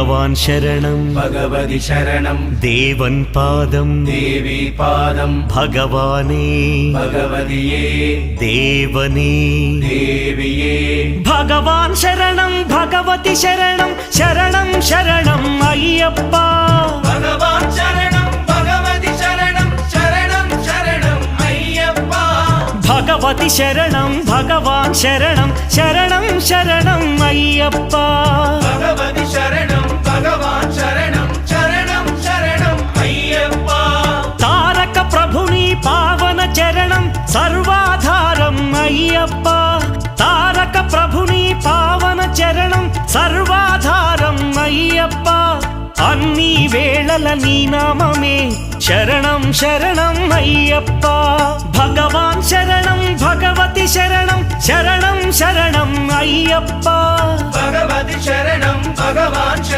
भगवान् शरणं भगवति शरणं देवन् पादं देवी पादं भगवाने भगवदिये देवने देविये भगवान् शरणं भगवति शरणं शरणं शरणं अय्यप्पा भगवान् शरणं भगवति शरणं शरणं शरणं अय्यप्पा भगवति शरणं भगवान् शरणं शरणं शरणं अय्यप्पा भगवति शरणं भगवान् शरणं शरणं शरणं अय्यप्पा तारक प्रभुनि पावन चरणं सर्वाधारं अय्यप्पा तारक प्रभुनि पावन चरणं सर्वाधारं अय्यप्पा अन्नी वेळల నీ నామమే శరణం శరణం అయ్యప్ప భగవాన్ శరణం భగవతి శరణం శరణం శరణం అయ్యప్ప भगवति शरणं भगवान् शरणं